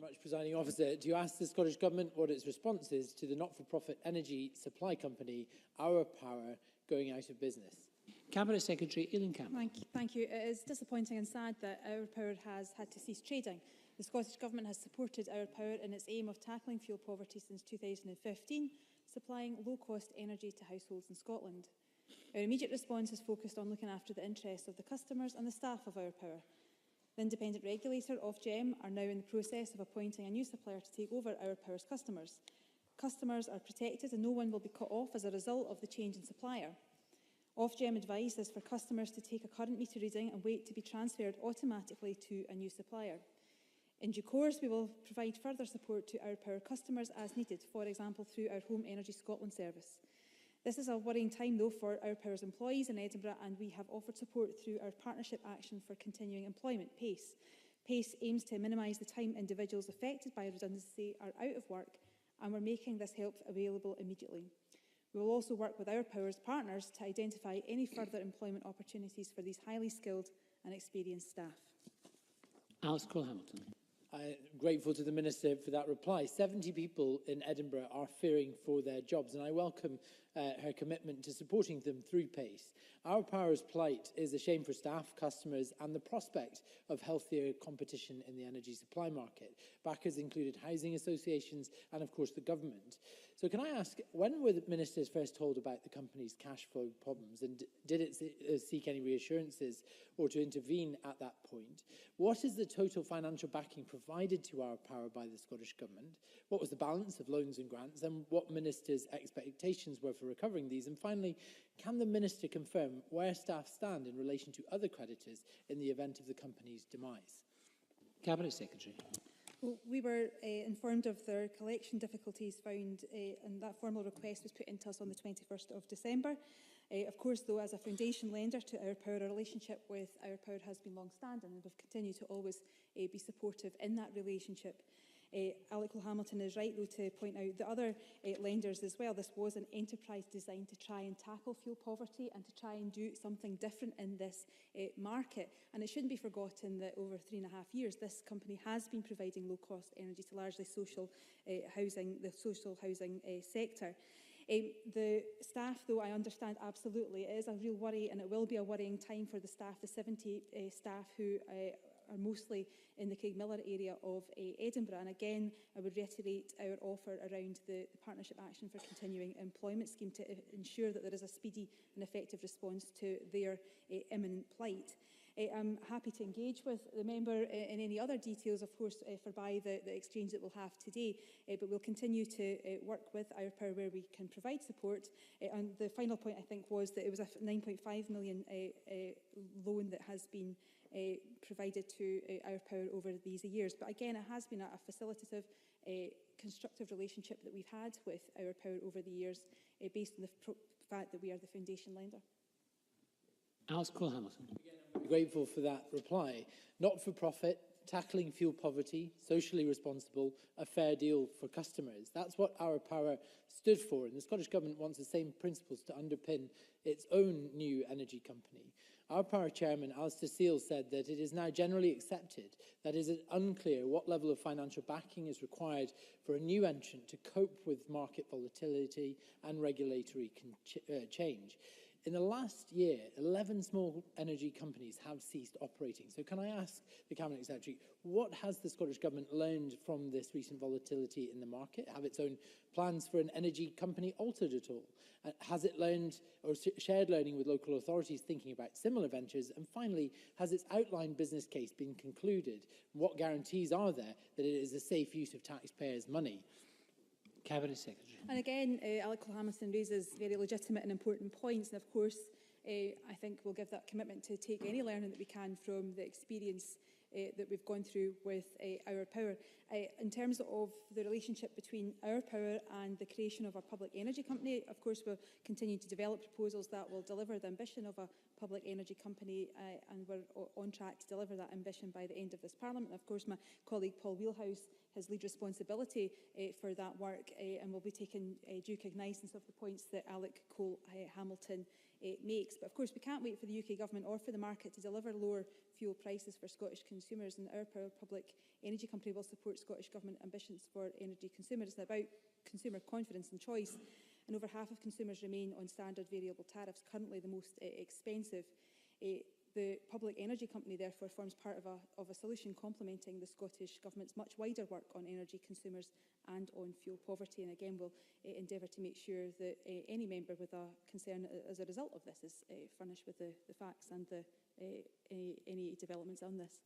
much, Presiding Officer. To ask the Scottish Government what its response is to the not-for-profit energy supply company, Our Power, going out of business. Cabinet Secretary Aileen Campbell. Thank you. It is disappointing and sad that Our Power has had to cease trading. The Scottish Government has supported Our Power in its aim of tackling fuel poverty since 2015, supplying low-cost energy to households in Scotland. Our immediate response is focused on looking after the interests of the customers and the staff of Our Power. The independent regulator, Ofgem, are now in the process of appointing a new supplier to take over Our Power's customers. Customers are protected and no one will be cut off as a result of the change in supplier. Ofgem advised is for customers to take a current meter reading and wait to be transferred automatically to a new supplier. In due course, we will provide further support to Our Power customers as needed, for example through our Home Energy Scotland service. This is a worrying time, though, for Our Power's employees in Edinburgh, and we have offered support through our Partnership Action for Continuing Employment, PACE. PACE aims to minimise the time individuals affected by redundancy are out of work, and we're making this help available immediately. We will also work with Our Power's partners to identify any further employment opportunities for these highly skilled and experienced staff. Alice Cole-Hamilton. I'm grateful to the Minister for that reply. 70 people in Edinburgh are fearing for their jobs, and I welcome her commitment to supporting them through PACE. Our Power's plight is a shame for staff, customers and the prospect of healthier competition in the energy supply market. Backers included housing associations and, of course, the government. So can I ask, when were the ministers first told about the company's cash flow problems, and did it seek any reassurances or to intervene at that point? What is the total financial backing provided to Our Power by the Scottish Government? What was the balance of loans and grants, and what ministers' expectations were for recovering these? And finally, can the Minister confirm where staff stand in relation to other creditors in the event of the company's demise? Cabinet Secretary. Well, we were informed of their collection difficulties found, and that formal request was put into us on the 21st of December. Of course, though, as a foundation lender to Our Power, our relationship with Our Power has been long-standing, and we've continued to always be supportive in that relationship. Alec Cole-Hamilton is right, though, to point out the other lenders as well. This was an enterprise designed to try and tackle fuel poverty and to try and do something different in this market. And it shouldn't be forgotten that over 3.5 years, this company has been providing low-cost energy to largely social housing, the social housing sector. The staff, though, I understand absolutely, it is a real worry, and it will be a worrying time for the staff, the 70 staff who are mostly in the Craigmillar area of Edinburgh. And again, I would reiterate our offer around the Partnership Action for Continuing Employment scheme to ensure that there is a speedy and effective response to their imminent plight. I'm happy to engage with the member in any other details, of course, forby the exchange that we'll have today, but we'll continue to work with Our Power where we can provide support. And the final point, I think, was that it was a £9.5 million loan that has been provided to Our Power over these years. But again, it has been a facilitative, constructive relationship that we've had with Our Power over the years, based on the fact that we are the foundation lender. Alice Cole-Hamilton. I'm grateful for that reply. Not-for-profit, tackling fuel poverty, socially responsible, a fair deal for customers. That's what Our Power stood for, and the Scottish Government wants the same principles to underpin its own new energy company. Our Power Chairman, Alistair Seal, said that it is now generally accepted that it is unclear what level of financial backing is required for a new entrant to cope with market volatility and regulatory change. In the last year, 11 small energy companies have ceased operating. So can I ask the Cabinet Secretary, what has the Scottish Government learned from this recent volatility in the market? Have its own plans for an energy company altered at all? Has it learned or shared learning with local authorities thinking about similar ventures? And finally, has its outlined business case been concluded? What guarantees are there that it is a safe use of taxpayers' money? Cabinet Secretary. And again, Alec Cole-Hamilton raises very legitimate and important points. And of course, I think we'll give that commitment to take any learning that we can from the experience that we've gone through with Our Power. In terms of the relationship between Our Power and the creation of a public energy company, of course, we'll continue to develop proposals that will deliver the ambition of a public energy company, and we're on track to deliver that ambition by the end of this Parliament. And of course, my colleague Paul Wheelhouse has lead responsibility for that work, and will be taking due cognizance of the points that Alec Cole-Hamilton makes. But of course, we can't wait for the UK Government or for the market to deliver lower fuel prices for Scottish consumers, and our Power Public Energy Company will support Scottish Government ambitions for energy consumers. It's about consumer confidence and choice, and over half of consumers remain on standard variable tariffs, currently the most expensive. The Public Energy Company, therefore, forms part of a solution complementing the Scottish Government's much wider work on energy consumers and on fuel poverty. And again, we'll endeavour to make sure that any member with a concern as a result of this is furnished with the facts and any developments on this.